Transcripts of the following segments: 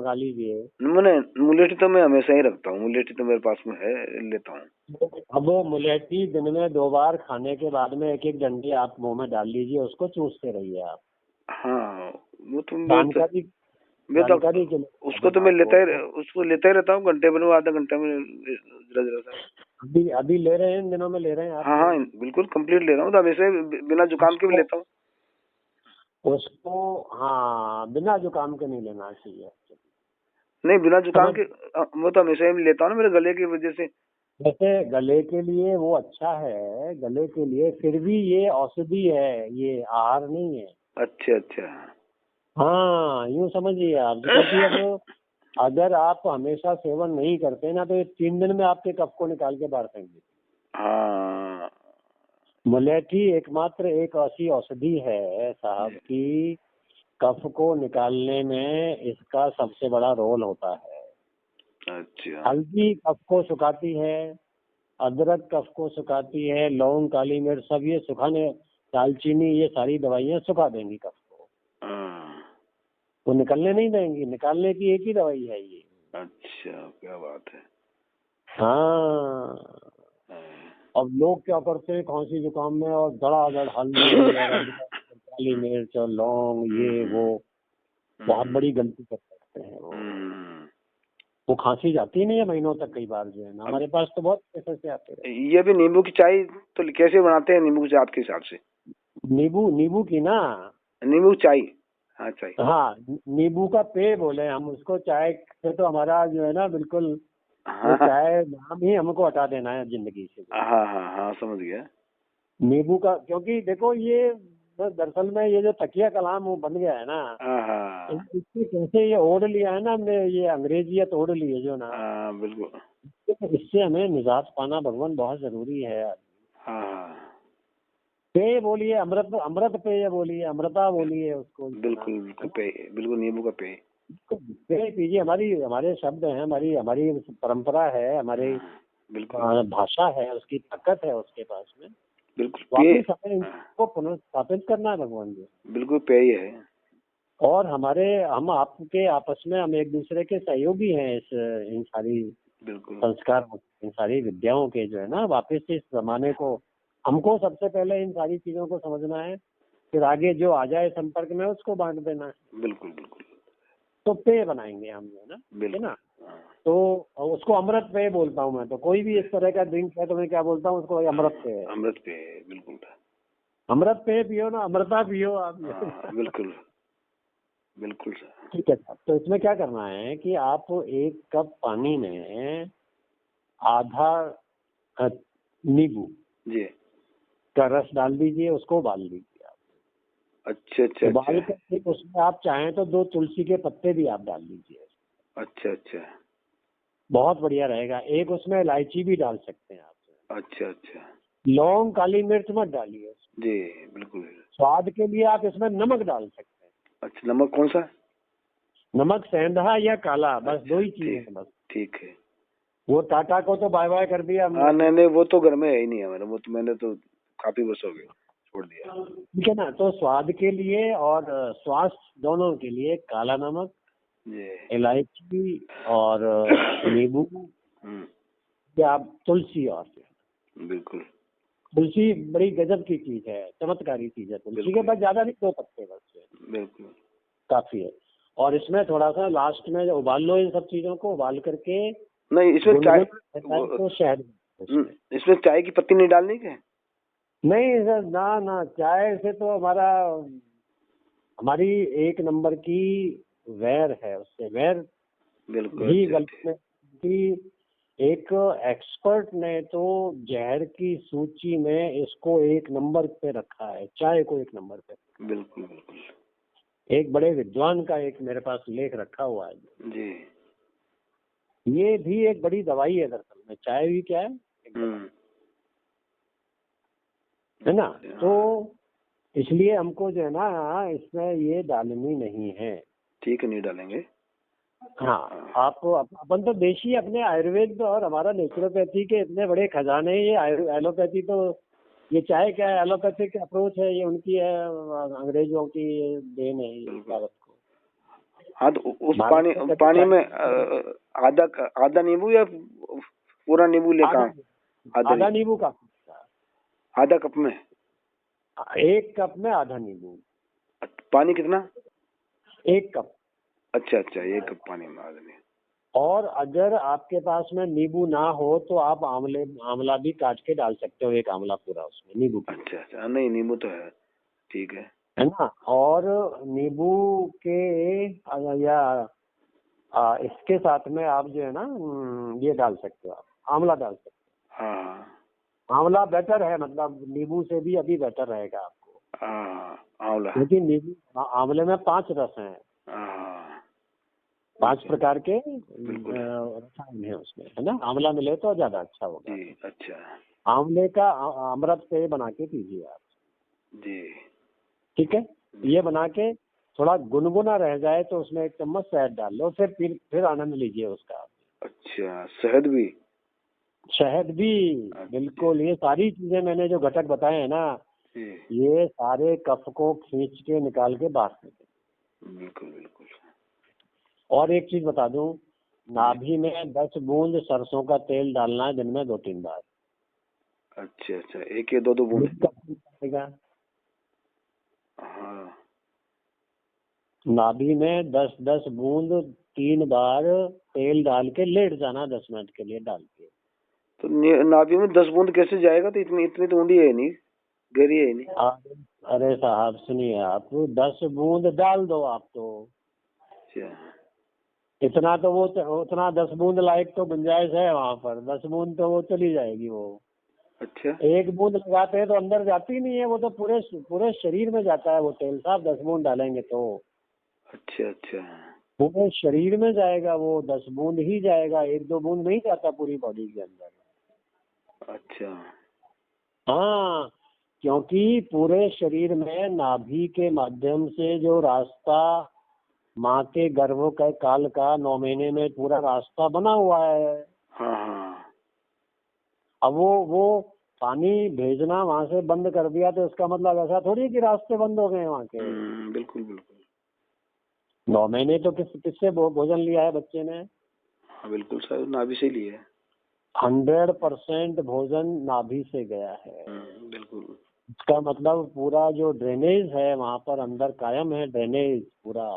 मंगा लीजिए। मैंने मुलेठी तो मैं हमेशा ही रखता हूँ, मुलेठी तो मेरे पास में है, लेता हूँ। अब वो मुलेठी दिन में 2 बार खाने के बाद में एक एक डंडी आप मुंह में डाल लीजिए, उसको चूसते रहिए आप। हाँ, वो तो जानकारी मैं तो जानकारी के लिए बता उसको दूं तो मैं आपको। उसको लेता ही रहता हूँ, घंटे भर में, आधा घंटा में, जरा जरा सा। अभी अभी ले रहे हैं, इन दिनों में ले रहे हैं आप? हाँ हाँ, बिल्कुल कंप्लीट ले रहा हूँ, तो हमेशा ही बिना जुकाम के भी उसको लेता हूँ। उसको हाँ, बिना जुकाम के नहीं लेना चाहिए। नहीं, बिना जुकाम समझ, के वो तो हमेशा ही लेता हूँ ना, मेरे गले की वजह से। वैसे गले के लिए वो अच्छा है, गले के लिए, फिर भी ये औषधि है, ये आहार नहीं है। अच्छा अच्छा। हाँ, यूँ समझिए आप, क्योंकि अब अगर आप हमेशा सेवन नहीं करते ना, तो ये 3 दिन में आपके कफ को निकाल के बाहर फेंक देती हाँ है। मुलेठी एकमात्र एक ऐसी औषधि है साहब जी। की कफ को निकालने में इसका सबसे बड़ा रोल होता है। अच्छा। हल्दी कफ को सुखाती है, अदरक कफ को सुखाती है, लौंग, काली मिर्च, सब ये सुखाने, दालचीनी, ये सारी दवाइयाँ सुखा देंगी कफ को, हाँ। वो निकलने नहीं देंगी। निकालने की एक ही दवाई है ये। अच्छा, क्या बात है। हाँ, हाँ। अब लोग क्या करते हैं खांसी जुकाम में, और धड़ाधड़ हल्दी और अदरक और काली मिर्च और लौंग, ये वो बहुत हम्म, बड़ी गलती कर सकते हैं हम्म। वो खांसी जाती नहीं है महीनों तक, कई बार जो है ना, अब हमारे पास तो बहुत केसेस से आते रहते ये भी नींबू की चाय तो कैसे बनाते हैं, नींबू की चाय आपके हिसाब से? हैं। नींबू नींबू की ना, नींबू की चाय। हाँ, चाय। हाँ, नींबू का पेय बोले हम उसको, चाय से तो हमारा जो है ना बिल्कुल, वो हाँ हाँ चाय नाम ही हमको हटा देना है जिंदगी से। हाँ हाँ हाँ, समझ गया। नींबू का, क्योंकि देखो ये दरअसल में ये जो तकिया कलाम वो बन गया है ना, हाँ हाँ इससे कैसे ये ओढ़ लिया है ना हमने, ये अंग्रेजियत ओढ़ ली है जो ना, हाँ, बिल्कुल। इससे हमें निजात पाना भगवान बहुत जरूरी है। हाँ हाँ, पेय बोलिए, अमृत अमृत पेय बोलिए, अमृता बोलिए उसको जो है ना, बिल्कुल है बिल्कुल ना। पेय, बिल्कुल नींबू का पेय। तो पेय पीजिए, हमारी हमारे शब्द हैं, हमारी हमारी परंपरा है, हमारी हाँ, बिल्कुल भाषा है, उसकी ताकत है उसके पास में। बिल्कुल पेय। वापिस हमें हाँ, इनको पुनर्स्थापित करना है भगवान जी। बिल्कुल पेय है। और हम आपके आपस में, हम एक दूसरे के सहयोगी हैं इस, इन सारी बिल्कुल संस्कार, इन सारी विद्याओं के जो है ना, वापस से इस जमाने को, हमको सबसे पहले इन सारी चीजों को समझना है, फिर आगे जो आ जाए संपर्क में उसको बांट देना है। बिल्कुल बिल्कुल तो पेय बनाएंगे हम जो है ना, ठीक है बिल्कुल। ना। हाँ, तो उसको अमृत पेय बोलता हूँ मैं, तो कोई भी इस तरह का ड्रिंक है तो मैं क्या बोलता हूँ उसको, अमृत पेय है। अमृत पेय है, बिल्कुल। अमृत पेय पियो ना, अमृता पियो आप। हाँ, बिल्कुल बिल्कुल सर। ठीक है साहब, तो इसमें क्या करना है कि आप 1 कप पानी में आधा नींबू जी। का रस डाल दीजिए, उसको उबाल लीजिए आप। अच्छा अच्छा अच्छा। उबाल कर फिर उसमें आप चाहें तो 2 तुलसी के पत्ते भी आप डाल दीजिए, अच्छा अच्छा बहुत बढ़िया रहेगा। एक उसमें इलायची भी डाल सकते हैं आप। अच्छा अच्छा। लौंग, काली मिर्च मत डालिए। जी, बिल्कुल। स्वाद के लिए आप इसमें नमक डाल सकते हैं। अच्छा, नमक कौन सा? नमक सेंधा या काला, बस 2 अच्छा, ही चीज ठीक। है बस। ठीक है। वो टाटा को तो बाय बाय कर दिया हाँ, हमने। नहीं नहीं, वो तो घर में है ही नहीं है हमारे, वो तो मैंने तो काफी वर्ष हो गए छोड़ दिया। ठीक है ना, तो स्वाद के लिए और स्वास्थ्य दोनों के लिए काला नमक, जी। इलायची और नींबू, हम्म, या तुलसी, और बिल्कुल तुलसी बड़ी गजब की चीज है, चमत्कारी चीज है तुलसी के, बिल्कुल बस ज्यादा नहीं, 2 पत्ते बस बिल्कुल। काफी है। और इसमें थोड़ा सा लास्ट में जब उबाल लो, इन सब चीजों को उबाल करके नहीं, इसमें चाय गुनगुन रहता है तो शहद उसमें। इसमें चाय की पत्ती नहीं डालनी क्या? नहीं सर, ना ना, चाय से तो हमारी 1 नंबर की वैर है, उससे वैर बिल्कुल। भी अच्छा गलत अच्छा। में कि एक एक्सपर्ट ने तो जहर की सूची में इसको 1 नंबर पे रखा है, चाय को 1 नंबर पे। बिल्कुल बिल्कुल। एक बड़े विद्वान का एक मेरे पास लेख रखा हुआ है। जी। ये भी एक बड़ी दवाई है दरअसल में, चाय भी क्या है, एक दवाई है ना। तो हाँ, इसलिए हमको जो है ना इसमें ये डालनी नहीं है। ठीक है, नहीं डालेंगे। हाँ, हाँ, आप अपन तो देशी अपने आयुर्वेद और हमारा नेचुरोपैथी के इतने बड़े खजाने, ये एलोपैथी तो, ये चाहे क्या है, एलोपैथिक अप्रोच है ये, उनकी है, अंग्रेजों की देन है ये बिल्कुल। भारत को। हाँ तो उस भारत पानी में कभी पानी में चाय आधा आधा नींबू या पूरा नींबू ले आधा कहाँ? आधा नींबू का आधा कप में? 1 कप में आधा नींबू, पानी कितना? 1 कप। अच्छा अच्छा, 1 कप पानी में आधा नींबू। और अगर आपके पास में नींबू ना हो तो आप आंवला भी काट के डाल सकते हो, 1 आंवला पूरा उसमें नींबू की, अच्छा अच्छा, नहीं नींबू तो है, ठीक है ना। और नींबू के या इसके साथ में आप जो है ना ये डाल सकते हो, आप आंवला डाल सकते हाँ हो। आंवला बेटर है, मतलब नींबू से भी अभी बेटर रहेगा आपको, हाँ, आंवला, क्योंकि नींबू आंवले में 5 रस हैं, हाँ 5 प्रकार के बिल्कुल रसायन है उसमें, है ना। आंवला मिले तो ज्यादा अच्छा होगा। जी। अच्छा आंवले का अमृत से बना के पीजिए आप, जी। ठीक है। ये बना के थोड़ा गुनगुना रह जाए तो उसमें 1 चम्मच शहद डाल लो, फिर आनंद लीजिए उसका। अच्छा, शहद भी? शहद भी, बिल्कुल। ये सारी चीजें मैंने जो घटक बताए हैं ना, जी ये सारे कफ को खींच के निकाल के बाहर फेंके। बिल्कुल बिल्कुल। और एक चीज बता दूं, नाभि में 10 बूंद सरसों का तेल डालना है दिन में 2-3 बार। अच्छा अच्छा, 1 या 2 बूंद? हाँ नाभि में 10-10 बूंद 3 बार तेल डाल के लेट जाना, 10 मिनट के लिए डाल के। तो नाभि में 10 बूंद कैसे जाएगा? तो इतनी इतनी तो ऊंडी है नहीं, गहरी है नहीं। अरे साहब सुनिए, आप 10 बूंद डाल दो आप तो, अच्छा इतना तो वो उतना 10 बूंद लायक तो गुंजाइश है वहां पर, 10 बूंद तो वो चली जाएगी वो। अच्छा 1 बूंद लगाते हैं तो अंदर जाती नहीं है, वो तो पूरे पूरे शरीर में जाता है वो तेल साहब, 10 बूंद डालेंगे तो अच्छा अच्छा पूरे शरीर में जाएगा वो, 10 बूंद ही जाएगा, 1-2 बूंद नहीं जाता पूरी बॉडी के अंदर। अच्छा हाँ, क्योंकि पूरे शरीर में नाभि के माध्यम से जो रास्ता माँ के गर्भ के काल का 9 महीने में पूरा रास्ता बना हुआ है। हाँ हाँ अब वो पानी भेजना वहां से बंद कर दिया तो इसका मतलब ऐसा थोड़ी है कि रास्ते बंद हो गए वहां के। बिल्कुल बिल्कुल। 9 महीने तो किससे भोजन लिया है बच्चे ने? हाँ बिल्कुल सर, नाभि से लिए है। 100% भोजन नाभि से गया है। बिल्कुल। इसका मतलब पूरा जो ड्रेनेज है वहां पर अंदर कायम है, ड्रेनेज पूरा।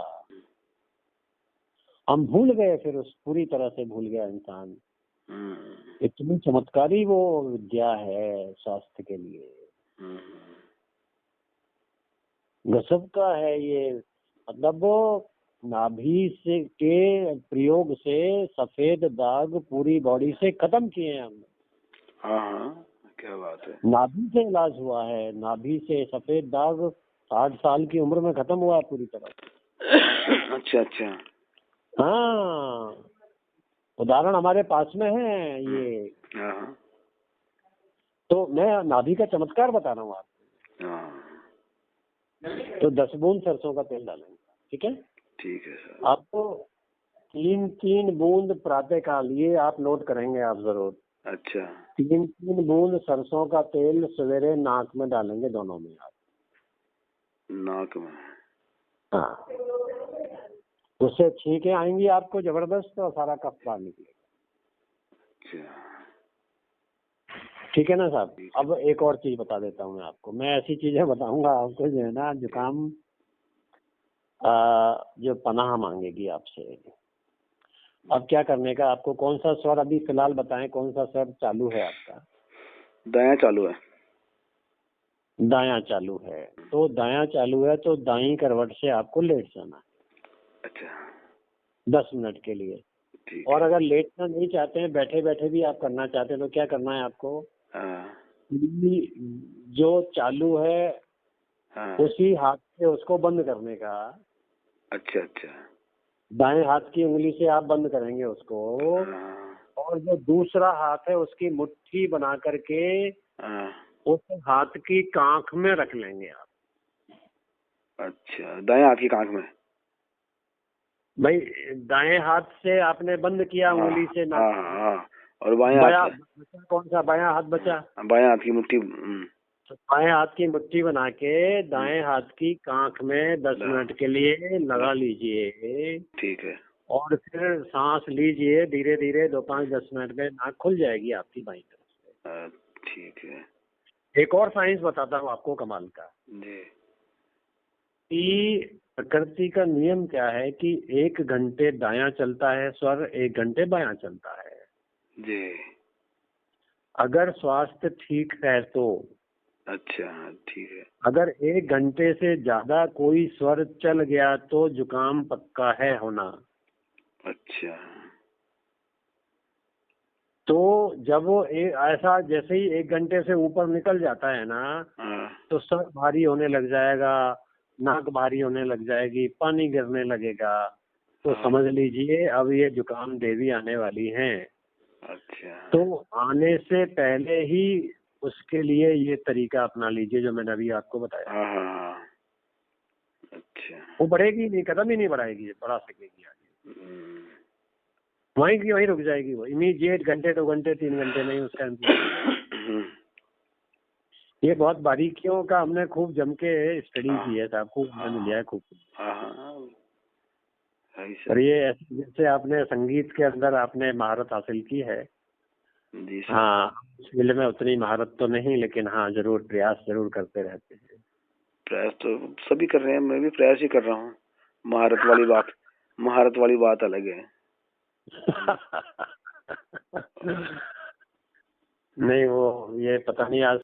हम भूल गए, फिर उस पूरी तरह से भूल गया इंसान। इतनी चमत्कारी वो विद्या है स्वास्थ्य के लिए, गजब का है ये। मतलब वो नाभि से के प्रयोग से सफेद दाग पूरी बॉडी से खत्म किए हैं हमने। हाँ हाँ, क्या बात है। नाभि से इलाज हुआ है, नाभि से सफेद दाग 60 साल की उम्र में खत्म हुआ है पूरी तरह। अच्छा अच्छा। हाँ, उदाहरण हमारे पास में है ये। हाँ तो मैं नाभि का चमत्कार बता रहा हूँ आपको। हाँ तो 10 बूंद सरसों का तेल डालेंगे, ठीक है। ठीक है सर। आपको 3-3 बूंद प्रातः काल, ये आप नोट करेंगे आप जरूर। अच्छा 3-3 बूंद सरसों का तेल सवेरे नाक में डालेंगे, दोनों में आप। नाक में? हाँ, उससे छींकें आएंगी आपको जबरदस्त और सारा कफ बाहर निकलेगा। अच्छा ठीक है ना साहब। अब एक और चीज बता देता हूँ मैं आपको, मैं ऐसी चीजें बताऊंगा आपको जो है ना जुकाम जो पनाह मांगेगी आपसे। अब क्या करने का आपको, कौन सा स्वर अभी फिलहाल बताएं, कौन सा स्वर चालू है आपका? दायां चालू है। दायां चालू है, तो दायां चालू है तो दाईं करवट से आपको लेट जाना है। अच्छा 10 मिनट के लिए। ठीक और है। अगर लेटना नहीं चाहते हैं, बैठे बैठे भी आप करना चाहते हैं, तो क्या करना है आपको? हाँ जो चालू है हाँ। उसी हाथ से उसको बंद करने का। अच्छा अच्छा। दाएं हाथ की उंगली से आप बंद करेंगे उसको, हाँ और जो दूसरा हाथ है उसकी मुट्ठी बना करके हाँ। उस हाथ की कांख में रख लेंगे आप। अच्छा, दाएं हाथ की कांख में? भाई दाएं हाथ से आपने बंद किया उंगली से नाक। हाँ हाँ। और बायां हाथ? बचा कौन सा? बायां हाथ बचा। बायां हाथ की मुट्ठी। तो बाएं हाथ की मुट्ठी बना के दाएं हाथ की कांख में 10 मिनट के लिए लगा लीजिए। ठीक है। और फिर सांस लीजिए धीरे धीरे, 2-5-10 मिनट में नाक खुल जाएगी आपकी बाईं तरफ ठीक है। से। एक और साइंस बताता हूँ आपको कमाल का, जी। कि प्रकृति का नियम क्या है कि 1 घंटे दायां चलता है स्वर, 1 घंटे बायां चलता है। जी। अगर स्वास्थ्य ठीक है तो। अच्छा, ठीक है। अगर 1 घंटे से ज्यादा कोई स्वर चल गया तो जुकाम पक्का है होना। अच्छा। तो जब वो ऐसा जैसे ही 1 घंटे से ऊपर निकल जाता है ना, हाँ। तो सर भारी होने लग जाएगा, नाक भारी होने लग जाएगी, पानी गिरने लगेगा, तो हाँ। समझ लीजिए अब ये जुकाम देवी आने वाली हैं। अच्छा। तो आने से पहले ही उसके लिए ये तरीका अपना लीजिए जो मैंने अभी आपको बताया। हाँ हाँ हाँ। अच्छा। वो बढ़ेगी नहीं, कदम ही नहीं बढ़ाएगी, बढ़ा सकेगी आगे। हम्म। वहीं की वहीं रुक जाएगी, वो इमीडिएट घंटे 2 घंटे 3 घंटे नहीं उसका इंतजार। ये बहुत बारीकियों का हमने खूब जम के स्टडी की है साहब, खूब हमने लिया है खूब। और ये ऐसे जैसे आपने संगीत के अंदर आपने महारत हासिल की है। जी सर। हाँ, इस फील्ड में उतनी महारत तो नहीं, लेकिन हाँ जरूर प्रयास जरूर करते रहते हैं। प्रयास तो सभी कर रहे हैं, मैं भी प्रयास ही कर रहा हूँ। महारत वाली बात अलग है। नहीं वो ये पता नहीं आज